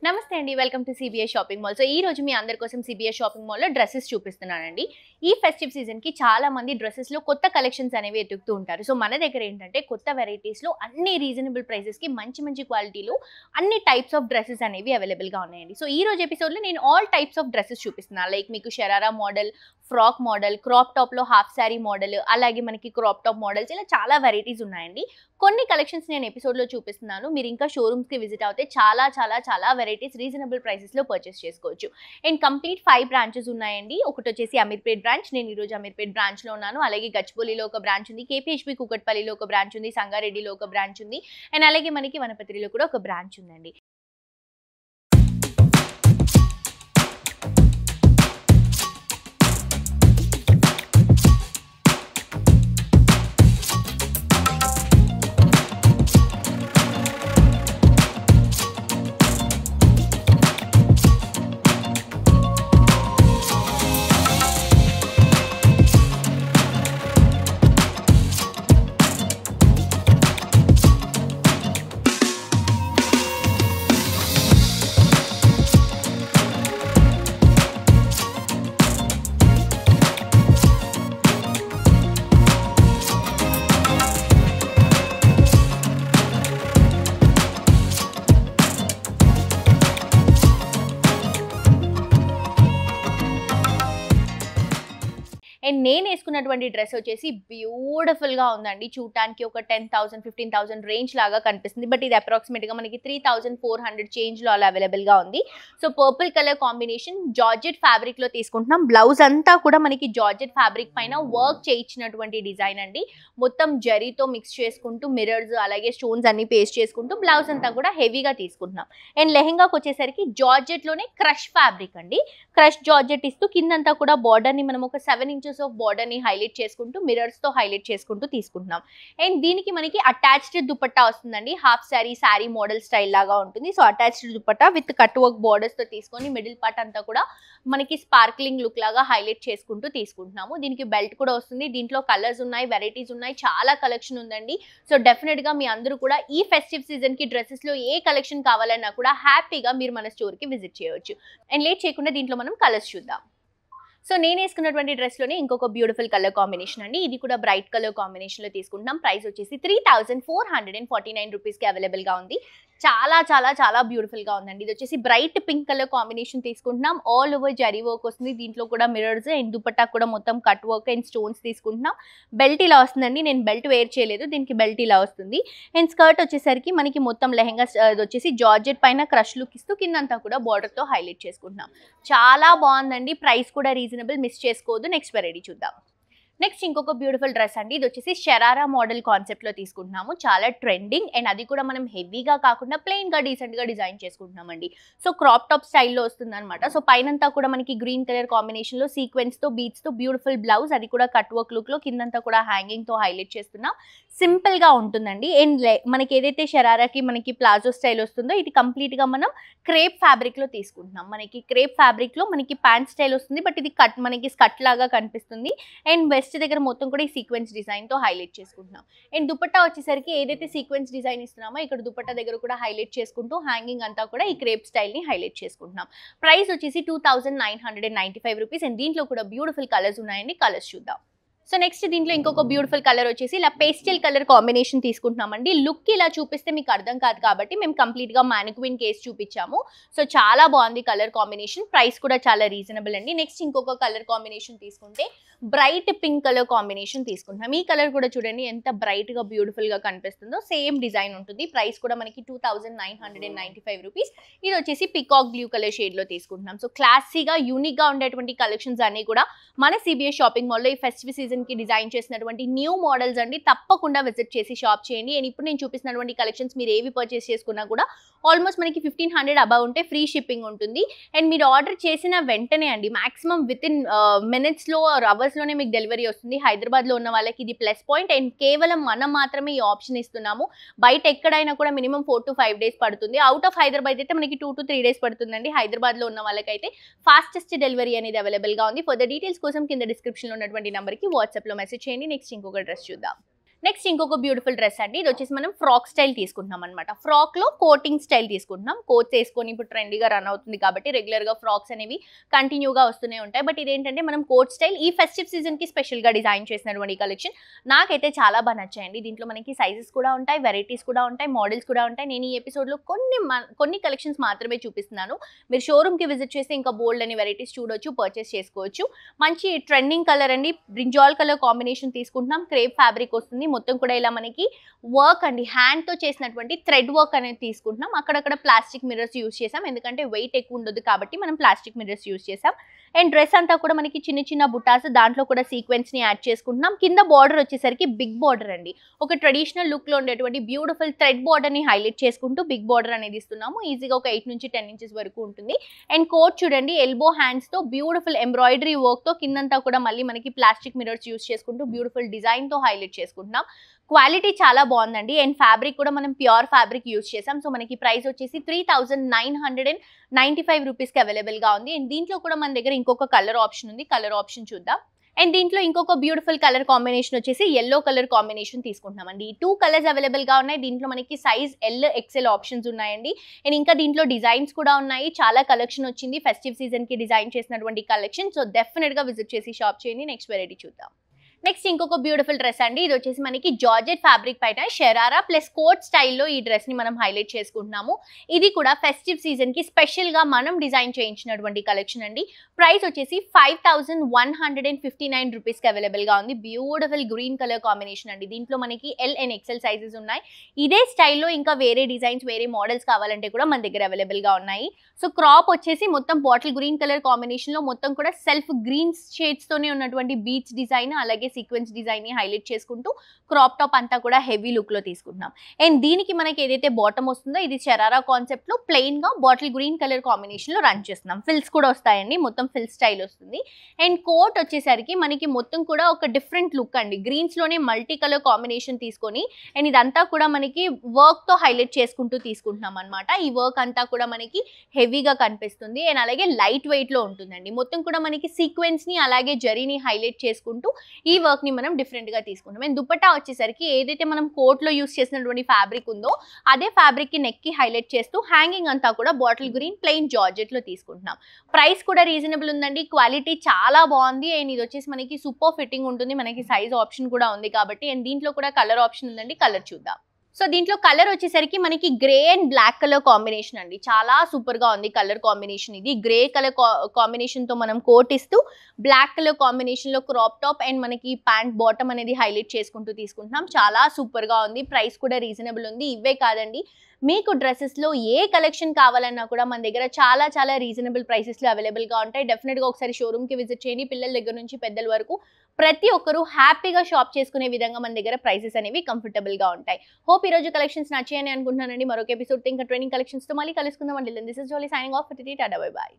నమస్తే అండి, welcome to CBI shopping mall. So ఈ రోజు మీ అందరి కోసం సిబిఐ షాపింగ్ మాల్లో డ్రెస్సెస్ చూపిస్తున్నానండి. ఈ ఫెస్టివ్ సీజన్కి చాలా మంది డ్రెస్సెస్లో కొత్త కలెక్షన్స్ అనేవి ఎతుకుతూ ఉంటారు. సో మన దగ్గర ఏంటంటే కొత్త వెరైటీస్లో అన్ని రీజనబుల్ ప్రైసెస్కి మంచి మంచి క్వాలిటీలో అన్ని టైప్స్ ఆఫ్ డ్రెస్సెస్ అనేవి అవైలబుల్గా ఉన్నాయండి. సో ఈ రోజు ఎపిసోడ్లో నేను ఆల్ టైప్స్ ఆఫ్ డ్రెస్సెస్ చూపిస్తున్నాను. లైక్ మీకు sharara model, frock model, crop టాప్లో హాఫ్ శారీ మోడల్, అలాగే మనకి క్రాప్ టాప్ మోడల్స్, ఇలా చాలా వెరైటీస్ ఉన్నాయండి. కొన్ని కలెక్షన్స్ నేను ఎపిసోడ్లో చూపిస్తున్నాను. మీరు ఇంకా షోరూమ్స్కి విజిట్ అవుతే చాలా వెరైటీస్ రీజనబుల్ ప్రైసెస్లో పర్చేస్ చేసుకోవచ్చు. అండ్ కంప్లీట్ 5 బ్రాంచెస్ ఉన్నాయండి. ఒకటి వచ్చేసి అమీర్పేట్ బ్రాంచ్, నేను ఈరోజు అమీర్పేట్ బ్రాంచ్లో ఉన్నాను. అలాగే గచ్చిబౌలిలో ఒక బ్రాంచ్ ఉంది, కేపీహెచ్బీ కూకట్పల్లిలో ఒక బ్రాంచ్ ఉంది, సంగారెడ్డిలో ఒక బ్రాంచ్ ఉంది, అండ్ అలాగే మనకి వనపత్రిలో కూడా ఒక బ్రాంచ్ ఉందండి. అండ్ నేను వేసుకున్నటువంటి డ్రెస్ వచ్చేసి బ్యూటిఫుల్గా ఉందండి. చూడటానికి ఒక 10,000 15,000 రేంజ్ లాగా కనిపిస్తుంది, బట్ ఇది అప్రాక్సిమేట్గా మనకి 3,400 చేంజ్లో అలా అవైలబుల్గా ఉంది. So purple colour combination georgette ఫ్యాబ్రిక్లో తీసుకుంటున్నాం. బ్లౌజ్ అంతా కూడా మనకి జార్జెట్ ఫ్యాబ్రిక్ పైన వర్క్ చేయించినటువంటి డిజైన్ అండి. మొత్తం జరీతో మిక్స్ చేసుకుంటూ మిర్రర్స్ అలాగే స్టోన్స్ అన్ని పేస్ట్ చేసుకుంటూ బ్లౌజ్ అంతా కూడా హెవీగా తీసుకుంటున్నాం. అండ్ లెహెంగాకి వచ్చేసరికి జార్జెట్లోనే క్రష్ ఫ్యాబ్రిక్ అండి. క్రష్ జార్జెట్ ఇస్తూ కిందంతా కూడా బార్డర్ని మనం ఒక 7 ఇంచెస్ ఆఫ్ బార్డర్ ని హైలైట్ చేసుకుంటూ మిర్రర్స్ తో హైలైట్ చేసుకుంటూ తీసుకుంటున్నాం. అండ్ దీనికి మనకి అటాచ్డ్ దుపట్టా వస్తుందండి. హాఫ్ శారీ మోడల్ స్టైల్ లాగా ఉంటుంది. So attached dupatta with cut work borders తో తీసుకొని మిడిల్ పార్ట్ అంతా కూడా మనకి స్పార్క్లింగ్ లుక్ లాగా హైలైట్ చేసుకుంటూ తీసుకుంటున్నాము. దీనికి బెల్ట్ కూడా వస్తుంది. దీంట్లో కలర్స్ ఉన్నాయి, వెరైటీస్ ఉన్నాయి, చాలా కలెక్షన్ ఉందండి. సో డెఫినెట్ గా మీ అందరూ కూడా ఈ ఫెస్టివ్ సీజన్ కి డ్రెస్సెస్ లో ఏ కలెక్షన్ కావాలన్నా కూడా హ్యాపీగా మీరు మన స్టోర్ కి విజిట్ చేయవచ్చు. అండ్ లేట్ చేయకుండా దీంట్లో మనం కలర్స్ చూద్దాం. సో నేను వేసుకున్నటువంటి డ్రెస్లోనే ఇంకొక బ్యూటిఫుల్ కలర్ కాంబినేషన్ అండి. ఇది కూడా బ్రైట్ కలర్ కాంబినేషన్లో తీసుకుంటాం. ప్రైస్ వచ్చేసి 3,449 రూపీస్కి అవైలబుల్గా ఉంది. చాలా బ్యూటిఫుల్గా ఉందండి. ఇది వచ్చేసి బ్రైట్ పింక్ కలర్ కాంబినేషన్ తీసుకుంటున్నాం. ఆల్ ఓవర్ జరీ వర్క్ వస్తుంది. దీంట్లో కూడా మిర్రర్స్ అండ్ దుపట్టా కూడా మొత్తం కట్ వర్క్ అండ్ స్టోన్స్ తీసుకుంటున్నాం. బెల్ట్ ఇలా వస్తుందండి. నేను బెల్ట్ వేర్ చేయలేదు, దీనికి బెల్ట్ ఇలా వస్తుంది. అండ్ స్కర్ట్ వచ్చేసరికి మనకి మొత్తం లెహంగా వచ్చేసి జార్జెట్ పైన క్రష్ లుక్ ఇస్తూ కిందంతా కూడా బార్డర్తో హైలైట్ చేసుకుంటున్నాం. చాలా బాగుందండి. ప్రైస్ కూడా రీజనబుల్, మిస్ చేసుకోవద్దు. నెక్స్ట్ వెరైటీ చూద్దాం. నెక్స్ట్ ఇంకొక బ్యూటిఫుల్ డ్రెస్ అండి. ఇది వచ్చేసి షరారా మోడల్ కాన్సెప్ట్లో తీసుకుంటున్నాము. చాలా ట్రెండింగ్ అండ్ అది కూడా మనం హెవీగా కాకుండా ప్లెయిన్గా డీసెంట్గా డిజైన్ చేసుకుంటున్నామండి. సో క్రాప్ టాప్ స్టైల్లో వస్తుంది అనమాట. సో పైనంతా కూడా మనకి గ్రీన్ కలర్ కాంబినేషన్లో సీక్వెన్స్తో బీడ్స్తో బ్యూటిఫుల్ బ్లౌజ్, అది కూడా కట్ వర్క్ లుక్లో కిందంతా కూడా హ్యాంగింగ్తో హైలైట్ చేస్తున్నాం. సింపుల్గా ఉంటుందండి. అండ్ మనకి ఏదైతే షరారాకి మనకి ప్లాజో స్టైల్ వస్తుందో ఇది కంప్లీట్గా మనం క్రేప్ ఫ్యాబ్రిక్లో తీసుకుంటున్నాం. మనకి క్రేప్ ఫ్యాబ్రిక్లో మనకి ప్యాంట్ స్టైల్ వస్తుంది, బట్ ఇది మనకి స్కర్ట్ లాగా కనిపిస్తుంది. అండ్ వెస్ట్ దగ్గర మొత్తం కూడా ఈ సీక్వెన్స్ డిజైన్తో హైలైట్ చేసుకుంటున్నాం. అండ్ దుపట్టా వచ్చేసరికి ఏదైతే సీక్వెన్స్ డిజైన్ ఇస్తున్నామో ఇక్కడ దుపట్టా దగ్గర కూడా హైలైట్ చేసుకుంటూ హ్యాంగింగ్ అంతా కూడా ఈ క్రేప్ స్టైల్ని హైలైట్ చేసుకుంటున్నాం. ప్రైస్ వచ్చేసి 2,995 రూపీస్. అండ్ దీంట్లో కూడా బ్యూటిఫుల్ కలర్స్ ఉన్నాయండి. కలర్స్ చూద్దాం. సో నెక్స్ట్ దీంట్లో ఇంకొక బ్యూటిఫుల్ కలర్ వచ్చేసి ఇలా పేస్టల్ కలర్ కాంబినేషన్ తీసుకుంటున్నామండి. లుక్ ఇలా చూపిస్తే మీకు అర్థం కాదు కాబట్టి మేము కంప్లీట్గా మ్యానిక్విన్ కేస్ చూపించాము. సో చాలా బాగుంది కలర్ కాంబినేషన్. ప్రైస్ కూడా చాలా రీజనబుల్ అండి. నెక్స్ట్ ఇంకొక కలర్ కాంబినేషన్ తీసుకుంటే బ్రైట్ పింక్ కలర్ కాంబినేషన్ తీసుకుంటున్నాం. ఈ కలర్ కూడా చూడండి ఎంత బ్రైట్గా బ్యూటిఫుల్గా కనిపిస్తుందో. సేమ్ డిజైన్ ఉంటుంది. ప్రైస్ కూడా మనకి 2,995 రూపీస్. ఇది వచ్చేసి పికాక్ బ్లూ కలర్ షేడ్లో తీసుకుంటున్నాం. సో క్లాసీగా యూనిక్గా ఉండేటువంటి కలెక్షన్స్ అన్నీ కూడా మన సిబిఐ షాపింగ్ మాల్లో ఈ ఫెస్టివ్ సీజన్ కి డిజైన్ చేసినటువంటి న్యూ మోడల్స్ అండి. తప్పకుండా విజిట్ చేసి షాప్ చేయండి. అండ్ ఇప్పుడు నేను చూపిస్తున్నటువంటి కలెక్షన్స్ మీరు ఏవి పర్చేస్ చేసుకున్నా కూడా ఆల్మోస్ట్ మనకి 1,500 అబౌవ్ ఉంటే ఫ్రీ షిప్పింగ్ ఉంటుంది. అండ్ మీరు ఆర్డర్ చేసిన వెంటనే అండి మాక్సిమం విత్ ఇన్ మినిట్స్లో అవర్స్లోనే మీకు డెలివరీ వస్తుంది. హైదరాబాద్లో ఉన్న వాళ్ళకి ఇది ప్లస్ పాయింట్. అండ్ కేవలం మనం మాత్రమే ఈ ఆప్షన్ ఇస్తున్నాము. బయట ఎక్కడైనా కూడా మినిమం 4 to 5 డేస్ పడుతుంది. అవుట్ ఆఫ్ హైదరాబాద్ అయితే మనకి 2 to 3 డేస్ పడుతుందండి. హైదరాబాద్లో ఉన్న వాళ్ళకైతే ఫాస్టెస్ట్ డెలివరీ అనేది అవైలబుల్గా ఉంది. ఫర్ ద డీటెయిల్స్ కోసం కింద డిస్క్రిప్షన్లో ఉన్నటువంటి నెంబర్కి వాట్సాప్లో మెసేజ్ చేయండి. నెక్స్ట్ ఇంకొక డ్రెస్ చూద్దాం. నెక్స్ట్ ఇంకొక బ్యూటిఫుల్ డ్రెస్ అండి. ఇది వచ్చేసి మనం ఫ్రాక్ స్టైల్ తీసుకుంటున్నాం అనమాట. ఫ్రాక్లో కోటింగ్ స్టైల్ తీసుకుంటున్నాం. కోట్స్ వేసుకొని ఇప్పుడు ట్రెండీగా రన్ అవుతుంది కాబట్టి రెగ్యులర్గా ఫ్రాక్స్ అనేవి కంటిన్యూగా వస్తూనే ఉంటాయి. బట్ ఇదేంటంటే మనం కోట్ స్టైల్ ఈ ఫెస్టివ్ సీజన్కి స్పెషల్గా డిజైన్ చేసినటువంటి కలెక్షన్. నాకైతే చాలా బాగా నచ్చాయండి. దీంట్లో మనకి సైజెస్ కూడా ఉంటాయి, వెరైటీస్ కూడా ఉంటాయి, మోడల్స్ కూడా ఉంటాయి. నేను ఈ ఎపిసోడ్లో కొన్ని కలెక్షన్స్ మాత్రమే చూపిస్తున్నాను. మీరు షోరూమ్కి విజిట్ చేస్తే ఇంకా బోల్డ్ అని వెరైటీస్ చూడొచ్చు, పర్చేస్ చేసుకోవచ్చు. మంచి ట్రెండింగ్ కలర్ అండి. బ్రింజాల్ కలర్ కాంబినేషన్ తీసుకుంటున్నాం. క్రేప్ ఫ్యాబ్రిక్ వస్తుంది. మొత్తం కూడా ఇలా మనకి వర్క్ అండి, హ్యాండ్ తో చేసినటువంటి థ్రెడ్ వర్క్ అనేది తీసుకుంటున్నాం. అక్కడక్కడ ప్లాస్టిక్ మిర్రర్స్ యూస్ చేసాం, ఎందుకంటే వెయిట్ ఎక్కువ ఉండదు కాబట్టి మనం ప్లాస్టిక్ మిర్రర్స్ యూస్ చేసాం. అండ్ డ్రెస్ అంతా కూడా మనకి చిన్న చిన్న బుటాస్, దాంట్లో కూడా సీక్వెన్స్ ని యాడ్ చేసుకుంటున్నాం. కింద బార్డర్ వచ్చేసరికి బిగ్ బార్డర్ అండి. ఒక ట్రెడిషనల్ లుక్ లో ఉండేటువంటి బ్యూటిఫుల్ థ్రెడ్ బార్డర్ ని హైలైట్ చేసుకుంటూ బిగ్ బార్డర్ అనేది ఇస్తున్నాము. ఈజీగా ఒక 8 నుంచి 10 ఇంచెస్ వరకు ఉంటుంది. అండ్ కోట్ చూడండి, ఎల్బో హ్యాండ్స్ తో బ్యూటిఫుల్ ఎంబ్రాయిడరీ వర్క్ తో కిందంతా కూడా మళ్ళీ మనకి ప్లాస్టిక్ మిర్రర్స్ యూస్ చేసుకుంటూ బ్యూటిఫుల్ డిజైన్ తో హైలైట్ చేసుకుంటున్నాం. క్వాలిటీ చాలా బాగుందండి. అండ్ ఫ్యాబ్రిక్ కూడా మనం ప్యూర్ ఫ్యాబ్రిక్ యూస్ చేసాం. సో మనకి ప్రైస్ వచ్చేసి 3995 రూపీస్కి అవైలబుల్గా ఉంది. అండ్ దీంట్లో కూడా మన దగ్గర ఇంకొక కలర్ ఆప్షన్ ఉంది. కలర్ ఆప్షన్ చూద్దాం. అండ్ దీంట్లో ఇంకొక బ్యూటిఫుల్ కలర్ కాంబినేషన్ వచ్చేసి ఎల్లో కలర్ కాంబినేషన్ తీసుకుంటున్నామండి. ఈ 2 కలర్స్ అవైలబుల్గా ఉన్నాయి. దీంట్లో మనకి సైజ్ ఎల్, ఎక్సెల్ ఆప్షన్స్ ఉన్నాయండి. అండ్ ఇంకా దీంట్లో డిజైన్స్ కూడా ఉన్నాయి. చాలా కలెక్షన్ వచ్చింది ఫెస్టివ్ సీజన్కి డిజైన్ చేసినటువంటి కలెక్షన్. సో డెఫినెట్గా విజిట్ చేసి షాప్ చేయండి. నెక్స్ట్ వెరైటీ చూద్దాం. నెక్స్ట్ ఇంకొక బ్యూటిఫుల్ డ్రెస్ అండి. ఇది వచ్చేసి మనకి జార్జెట్ ఫ్యాబ్రిక్ పైన షరారా ప్లస్ కోట్ స్టైల్లో ఈ డ్రెస్ ని మనం హైలైట్ చేసుకుంటున్నాము. ఇది కూడా ఫెస్టివ్ సీజన్ కి స్పెషల్ గా మనం డిజైన్ చేయించినటువంటి కలెక్షన్ అండి. ప్రైస్ వచ్చేసి 5159 రూపీస్కి అవైలబుల్ గా ఉంది. బ్యూటిఫుల్ గ్రీన్ కలర్ కాంబినేషన్ అండి. దీంట్లో మనకి ఎల్ అండ్ ఎక్సెల్ సైజెస్ ఉన్నాయి. ఇదే స్టైల్లో ఇంకా వేరే డిజైన్స్, వేరే మోడల్స్ కావాలంటే కూడా మన దగ్గర అవైలబుల్ గా ఉన్నాయి. సో క్రాప్ వచ్చేసి మొత్తం బాటిల్ గ్రీన్ కలర్ కాంబినేషన్ లో మొత్తం కూడా సెల్ఫ్ గ్రీన్ షేడ్స్ తోనే ఉన్నటువంటి బీచ్ డిజైన్, అలాగే సీక్వెన్స్ డిజైన్ ని హైలైట్ చేసుకుంటూ క్రాప్ టాప్ అంతా కూడా హెవీ లుక్ లో తీసుకుంటున్నాం. అండ్ దీనికి మనకి ఏదైతే బాటమ్ వస్తుందో ఇది షరారా కాన్సెప్ట్ లో ప్లెయిన్ గా బాటిల్ గ్రీన్ కలర్ కాంబినేషన్ లో రన్ చేస్తున్నాం. ఫిల్స్ కూడా వస్తాయండి, మొత్తం ఫిల్ స్టైల్ వస్తుంది. అండ్ కోట్ వచ్చేసరికి మనకి మొత్తం కూడా ఒక డిఫరెంట్ లుక్ అండి. గ్రీన్స్ లోనే మల్టీ కలర్ కాంబినేషన్ తీసుకొని అండ్ ఇదంతా కూడా మనకి వర్క్ తో హైలైట్ చేసుకుంటూ తీసుకుంటున్నాం అనమాట. ఈ వర్క్ అంతా కూడా మనకి హెవీగా కనిపిస్తుంది. అండ్ అలాగే లైట్ వెయిట్ లో ఉంటుందండి. మొత్తం కూడా మనకి సీక్వెన్స్ ని అలాగే జరీని హైలైట్ చేసుకుంటూ ఈ వర్క్ ని మనం డిఫరెంట్ గా తీసుకుంటాం. అండ్ దుపట్టా వచ్చేసరికి ఏదైతే మనం కోట్ లో యూస్ చేసినటువంటి ఫ్యాబ్రిక్ ఉందో అదే ఫ్యాబ్రిక్ కి నెక్ కి హైలైట్ చేస్తూ హ్యాంగింగ్ అంతా కూడా బాటిల్ గ్రీన్ ప్లెయిన్ జార్జెట్ లో తీసుకుంటున్నాం. ప్రైస్ కూడా రీజనబుల్ ఉందండి. క్వాలిటీ చాలా బాగుంది. అండ్ ఇది వచ్చేసి మనకి సూపర్ ఫిట్టింగ్ ఉంటుంది. మనకి సైజ్ ఆప్షన్ కూడా ఉంది కాబట్టి. అండ్ దీంట్లో కూడా కలర్ ఆప్షన్ ఉందండి. కలర్ చూద్దాం. సో దీంట్లో కలర్ వచ్చేసరికి మనకి grey and black colour combination అండి. చాలా సూపర్ గా ఉంది కలర్ కాంబినేషన్. ఇది గ్రే కలర్ కాంబినేషన్ తో మనం కోట్ ఇస్తూ బ్లాక్ కలర్ కాంబినేషన్ లో క్రాప్ టాప్ అండ్ మనకి ప్యాంట్ బాటమ్ అనేది హైలైట్ చేసుకుంటూ తీసుకుంటున్నాం. చాలా సూపర్ గా ఉంది. ప్రైస్ కూడా రీజనబుల్ ఉంది. ఇవే కాదండి, మీకు డ్రెస్సెస్ లో ఏ కలెక్షన్ కావాలన్నా కూడా మన దగ్గర చాలా రీజనబుల్ ప్రైసెస్ లో అవైలబుల్ గా ఉంటాయి. డెఫినెట్ గా ఒకసారి షోరూమ్ కి విజిట్ చేయండి. పిల్లల దగ్గర నుంచి పెద్దల వరకు ప్రతి ఒక్కరు హ్యాపీగా షాప్ చేసుకునే విధంగా మన దగ్గర ప్రైసెస్ అనేవి కంఫర్టబుల్ గా ఉంటాయి. హోప్ ఈ రోజు కలెక్షన్స్ నచ్చాయని అనుకుంటున్నానండి. మరొక ఎపిసోడ్ ఇంకా ట్రైనింగ్ కలెక్షన్స్ తో మళ్ళీ కలుసుకుందాం. అండి this is Jolie signing off. Tata bye by.